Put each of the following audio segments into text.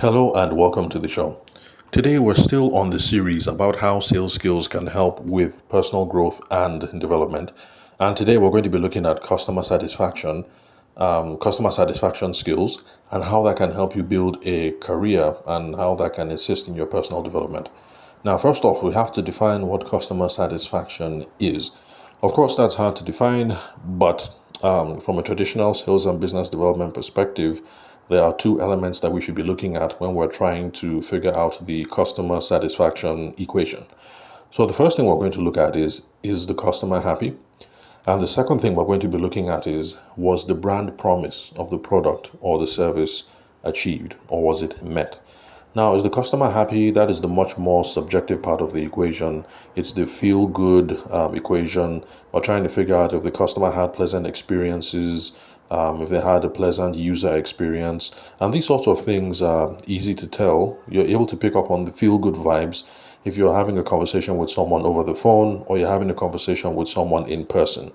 Hello and welcome to the show. Today we're still on the series about how sales skills can help with personal growth and development. And today we're going to be looking at customer satisfaction skills, and how that can help you build a career and how that can assist in your personal development. Now, first off, we have to define what customer satisfaction is. Of course, that's hard to define, but from a traditional sales and business development perspective, there are two elements that we should be looking at when we're trying to figure out the customer satisfaction equation. So, the first thing we're going to look at is the customer happy? And the second thing we're going to be looking at is, was the brand promise of the product or the service achieved, or was it met? Now, is the customer happy? That is the much more subjective part of the equation. It's the feel good equation. We're trying to figure out if the customer had pleasant experiences, if they had a pleasant user experience. And these sorts of things are easy to tell. You're able to pick up on the feel good vibes if you're having a conversation with someone over the phone or you're having a conversation with someone in person.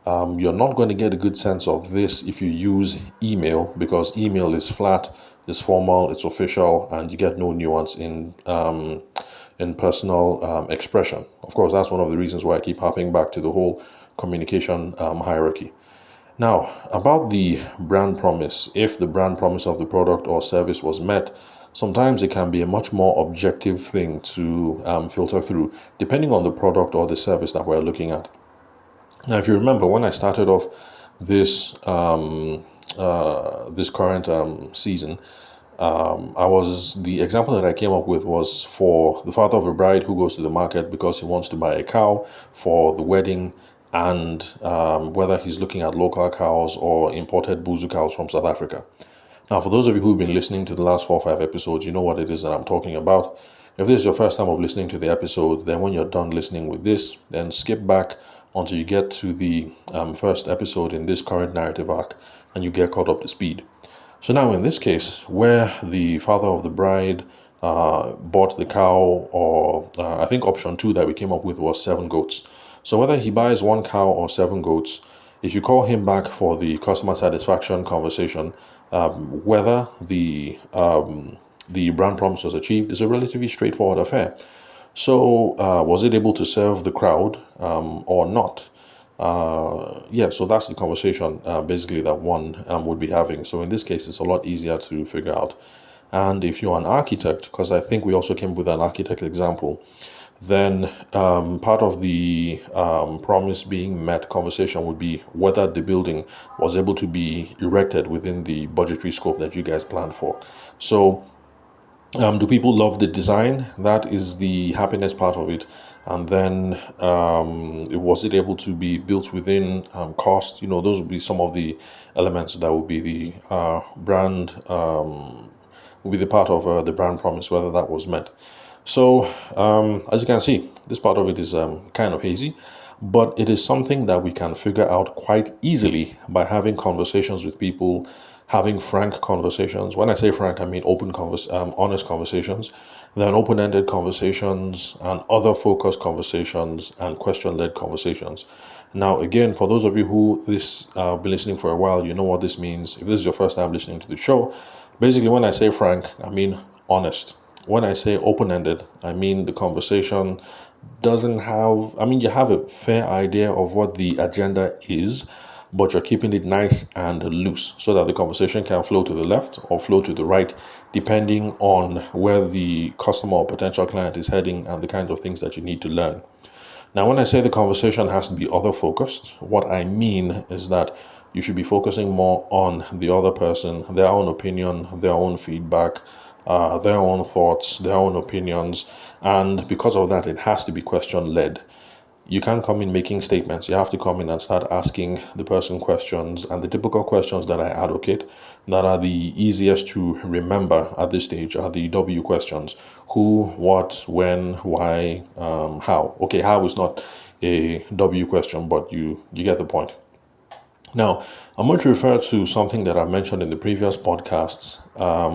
You're not going to get a good sense of this if you use email, because email is flat, it's formal, it's official, and you get no nuance in personal expression. Of course, that's one of the reasons why I keep harping back to the whole communication hierarchy. Now, about the brand promise, if the brand promise of the product or service was met, sometimes it can be a much more objective thing to filter through, depending on the product or the service that we're looking at. Now, if you remember, when I started off this current season, the example that I came up with was for the father of a bride who goes to the market because he wants to buy a cow for the wedding, and whether he's looking at local cows or imported Buzu cows from South Africa. Now, for those of you who've been listening to the last 4 or 5 episodes, you know what it is that I'm talking about. If this is your first time of listening to the episode, then when you're done listening with this, then skip back until you get to the first episode in this current narrative arc and you get caught up to speed. So now in this case, where the father of the bride bought the cow, or I think option 2 that we came up with was 7 goats. So whether he buys 1 cow or 7 goats, if you call him back for the customer satisfaction conversation, whether the brand promise was achieved is a relatively straightforward affair. So was it able to serve the crowd or not? So that's the conversation basically that one would be having. So in this case, it's a lot easier to figure out. And if you're an architect, because I think we also came with an architect example, then part of the promise being met conversation would be whether the building was able to be erected within the budgetary scope that you guys planned for. So do people love the design? That is the happiness part of it. And then was it able to be built within cost? Those would be some of the elements that would be the brand, would be the part of the brand promise, whether that was met. So as you can see, this part of it is kind of hazy, but it is something that we can figure out quite easily by having conversations with people, having frank conversations. When I say frank, I mean open, honest conversations, then open-ended conversations, and other focused conversations, and question-led conversations. Now, again, for those of you who been listening for a while, you know what this means. If this is your first time listening to the show, basically when I say frank, I mean honest. When I say open-ended, I mean the conversation doesn't have, you have a fair idea of what the agenda is, but you're keeping it nice and loose so that the conversation can flow to the left or flow to the right, depending on where the customer or potential client is heading and the kinds of things that you need to learn. Now, when I say the conversation has to be other focused, what I mean is that you should be focusing more on the other person, their own opinion, their own feedback, their own thoughts, their own opinions. And because of that, it has to be question led. You can't come in making statements. You have to come in and start asking the person questions. And the typical questions that I advocate that are the easiest to remember at this stage are the W questions: who, what, when, why, how. Okay, how is not a W question, but you get the point. Now, I'm going to refer to something that I mentioned in the previous podcasts.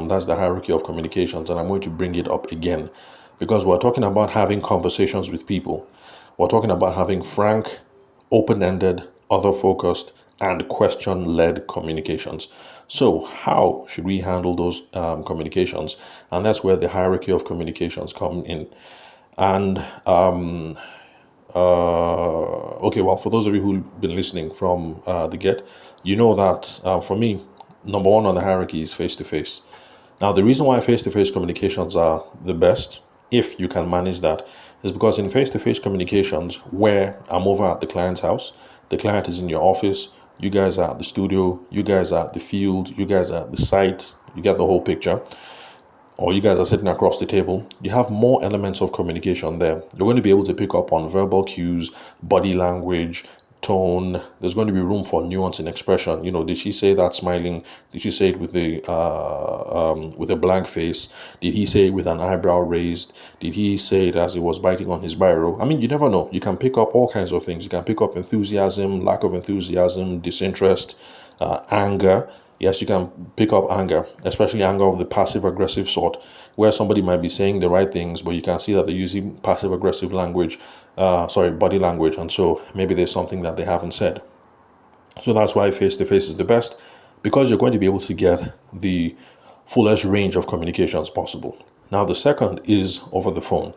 That's the hierarchy of communications, and I'm going to bring it up again because we're talking about having conversations with people. We're talking about having frank, open-ended, other-focused, and question-led communications. So how should we handle those communications? And that's where the hierarchy of communications come in. And okay, well, for those of you who've been listening from the get, you know that for me, number one on the hierarchy is face to face. Now, the reason why face to face communications are the best, if you can manage that, is because in face to face communications, where I'm over at the client's house, the client is in your office, you guys are at the studio, you guys are at the field, you guys are at the site, you get the whole picture, or you guys are sitting across the table, you have more elements of communication there. You're going to be able to pick up on verbal cues, body language, tone. There's going to be room for nuance in expression. You know, did she say that smiling? Did she say it with a blank face? Did he say it with an eyebrow raised? Did he say it as he was biting on his biro? I mean, you never know. You can pick up all kinds of things. You can pick up enthusiasm, lack of enthusiasm, disinterest, anger. Yes, you can pick up anger, especially anger of the passive aggressive sort, where somebody might be saying the right things, but you can see that they're using passive aggressive language, body language, and so maybe there's something that they haven't said. So that's why face to face is the best, because you're going to be able to get the fullest range of communications possible. Now, the second is over the phone.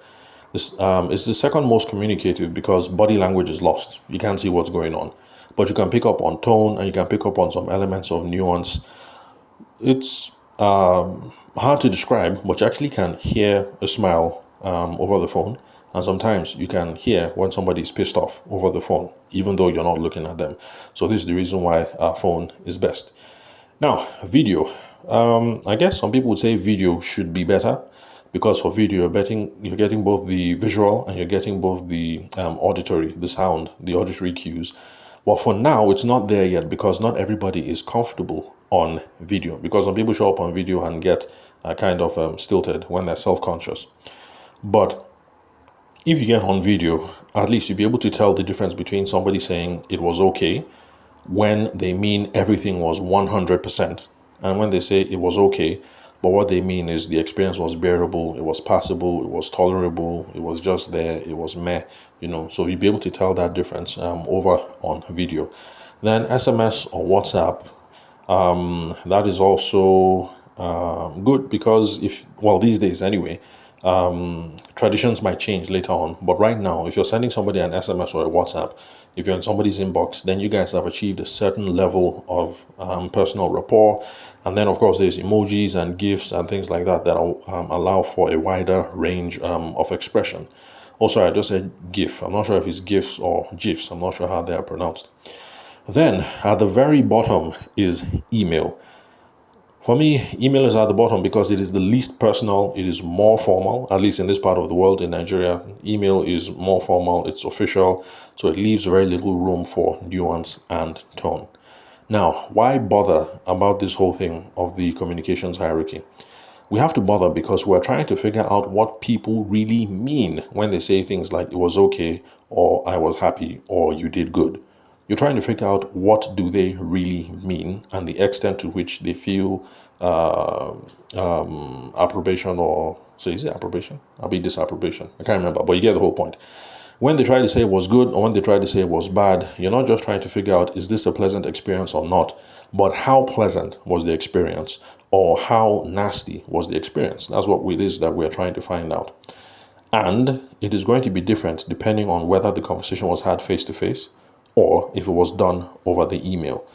This is the second most communicative because body language is lost. You can't see what's going on, but you can pick up on tone and you can pick up on some elements of nuance. It's hard to describe, but you actually can hear a smile over the phone. And sometimes you can hear when somebody is pissed off over the phone, even though you're not looking at them. So this is the reason why our phone is best. Now, video. I guess some people would say video should be better because for video you're getting both the visual and you're getting both the auditory, the sound, the auditory cues. Well, for now, it's not there yet because not everybody is comfortable on video, because some people show up on video and get kind of stilted when they're self-conscious. But if you get on video, at least you'll be able to tell the difference between somebody saying it was okay when they mean everything was 100%, and when they say it was okay, but what they mean is the experience was bearable, it was passable, it was tolerable, it was just there, it was meh, So you'll be able to tell that difference over on video. Then SMS or WhatsApp, that is also good because these days anyway, traditions might change later on, but right now, if you're sending somebody an SMS or a WhatsApp, if you're in somebody's inbox, then you guys have achieved a certain level of personal rapport. And then, of course, there's emojis and GIFs and things like that allow for a wider range of expression. Also, I just said GIF. I'm not sure if it's GIFs or GIFs. I'm not sure how they are pronounced. Then, at the very bottom is email. For me, email is at the bottom because it is the least personal. It is more formal, at least in this part of the world, in Nigeria. Email is more formal, it's official, so it leaves very little room for nuance and tone. Now, why bother about this whole thing of the communications hierarchy? We have to bother because we're trying to figure out what people really mean when they say things like it was okay, or I was happy, or you did good. You're trying to figure out what do they really mean and the extent to which they feel approbation, or so is it approbation? I'll be disapprobation. I can't remember, but you get the whole point. When they try to say it was good or when they try to say it was bad, you're not just trying to figure out is this a pleasant experience or not, but how pleasant was the experience or how nasty was the experience. That's what it is that we're trying to find out. And it is going to be different depending on whether the conversation was had face to face or if it was done over the email.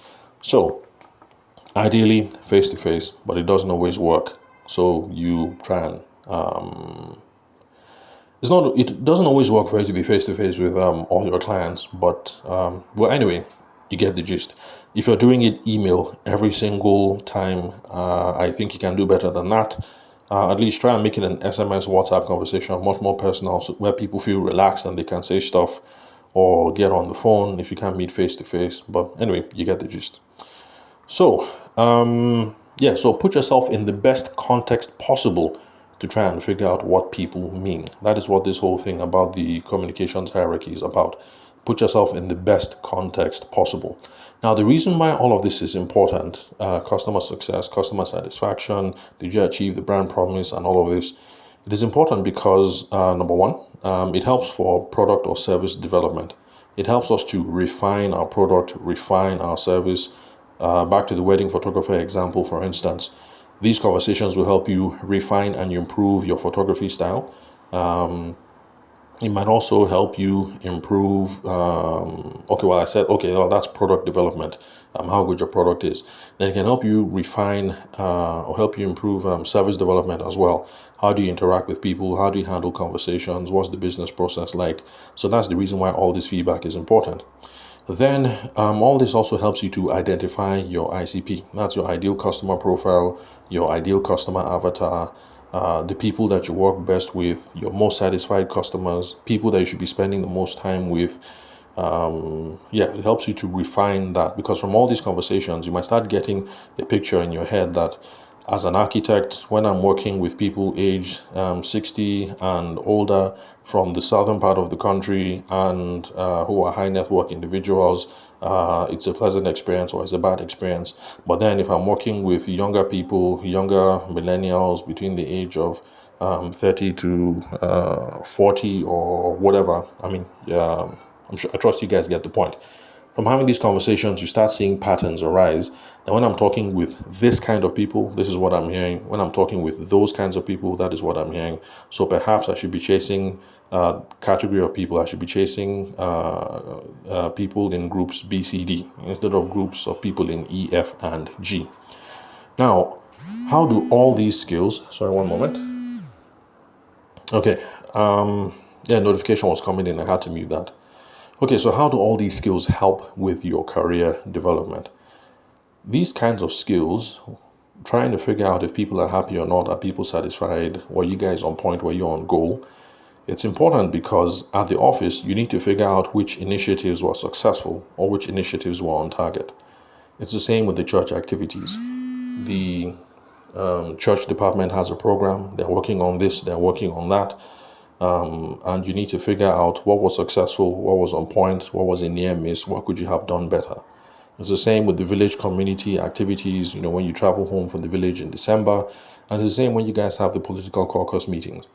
So ideally face to face, but it doesn't always work. So you try and it doesn't always work for you to be face to face with all your clients, but anyway, you get the gist. If you're doing it email every single time, I think you can do better than that. At least try and make it an SMS, WhatsApp conversation, much more personal, so where people feel relaxed and they can say stuff or get on the phone if you can't meet face to face. But anyway, you get the gist. So, so put yourself in the best context possible to try and figure out what people mean. That is what this whole thing about the communications hierarchy is about. Put yourself in the best context possible. Now, the reason why all of this is important, customer success, customer satisfaction, did you achieve the brand promise and all of this, it is important because, number one, it helps for product or service development. It helps us to refine our product, refine our service, Back to the wedding photographer example, for instance, these conversations will help you refine and improve your photography style. It might also help you improve. Okay, well, I said, okay, well, that's product development, how good your product is. Then it can help you refine or help you improve service development as well. How do you interact with people? How do you handle conversations? What's the business process like? So that's the reason why all this feedback is important. Then all this also helps you to identify your ICP. That's your ideal customer profile, your ideal customer avatar, the people that you work best with, your most satisfied customers, people that you should be spending the most time with. It helps you to refine that, because from all these conversations, you might start getting a picture in your head that as an architect, when I'm working with people aged 60 and older from the southern part of the country and who are high net worth individuals, it's a pleasant experience or it's a bad experience. But then if I'm working with younger people, younger millennials between the age of 30 to 40 or whatever, I trust you guys get the point. From having these conversations, you start seeing patterns arise. And when I'm talking with this kind of people, this is what I'm hearing. When I'm talking with those kinds of people, that is what I'm hearing. So perhaps I should be chasing category of people. I should be chasing people in groups B, C, D instead of groups of people in E, F, and G. Now, how do all these skills? Sorry, one moment. Okay. Notification was coming in. I had to mute that. Okay, so how do all these skills help with your career development? These kinds of skills, trying to figure out if people are happy or not, are people satisfied, were you guys on point, were you on goal? It's important because at the office, you need to figure out which initiatives were successful or which initiatives were on target. It's the same with the church activities. The church department has a program, they're working on this, they're working on that. And you need to figure out what was successful, what was on point, what was a near miss, what could you have done better. It's the same with the village community activities, when you travel home from the village in December. And it's the same when you guys have the political caucus meetings.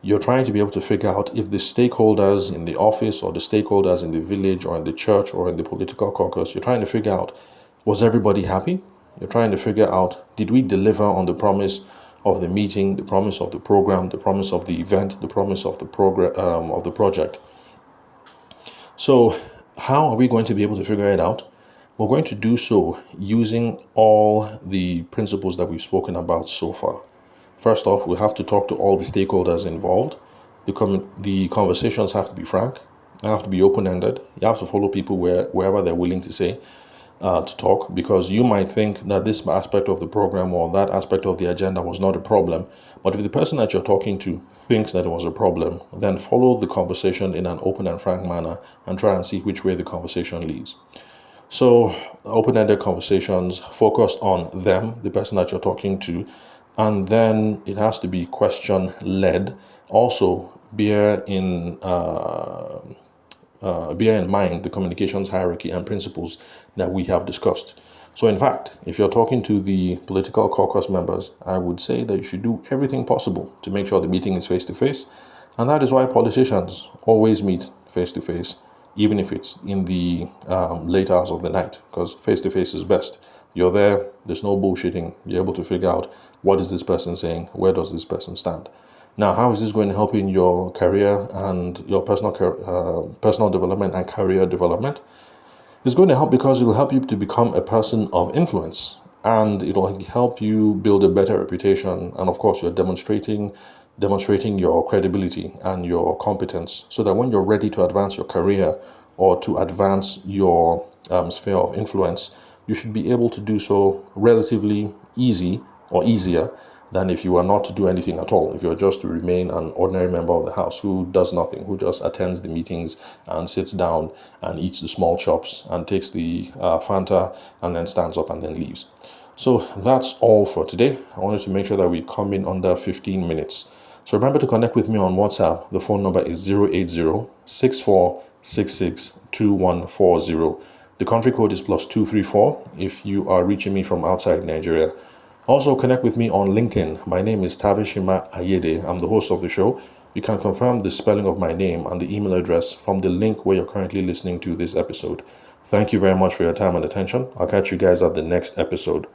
You're trying to be able to figure out if the stakeholders in the office or the stakeholders in the village or in the church or in the political caucus, you're trying to figure out, was everybody happy? You're trying to figure out, did we deliver on the promise of the meeting, the promise of the program, the promise of the event, the promise of the of the project? So how are we going to be able to figure it out? We're going to do so using all the principles that we've spoken about so far. First off, we have to talk to all the stakeholders involved. The conversations have to be frank. They have to be open-ended. You have to follow people wherever they're willing to say, to talk, because you might think that this aspect of the program or that aspect of the agenda was not a problem. But if the person that you're talking to thinks that it was a problem, then follow the conversation in an open and frank manner and try and see which way the conversation leads. So open-ended conversations focused on them, the person that you're talking to, and then it has to be question-led. Also, bear in mind the communications hierarchy and principles that we have discussed. So in fact, if you're talking to the political caucus members, I would say that you should do everything possible to make sure the meeting is face-to-face. And that is why politicians always meet face-to-face, even if it's in the late hours of the night, because face-to-face is best. You're there, there's no bullshitting. You're able to figure out, what is this person saying? Where does this person stand? Now, how is this going to help in your career and your personal development and career development? It's going to help because it will help you to become a person of influence, and it will help you build a better reputation. And of course, you're demonstrating your credibility and your competence, so that when you're ready to advance your career or to advance your sphere of influence, you should be able to do so relatively easy or easier than if you were not to do anything at all. If you're just to remain an ordinary member of the house who does nothing, who just attends the meetings and sits down and eats the small chops and takes the Fanta and then stands up and then leaves. So that's all for today. I wanted to make sure that we come in under 15 minutes. So remember to connect with me on WhatsApp. The phone number is 080-6466-2140. The country code is +234 if you are reaching me from outside Nigeria. Also, connect with me on LinkedIn. My name is Tavishima Ayede. I'm the host of the show. You can confirm the spelling of my name and the email address from the link where you're currently listening to this episode. Thank you very much for your time and attention. I'll catch you guys at the next episode.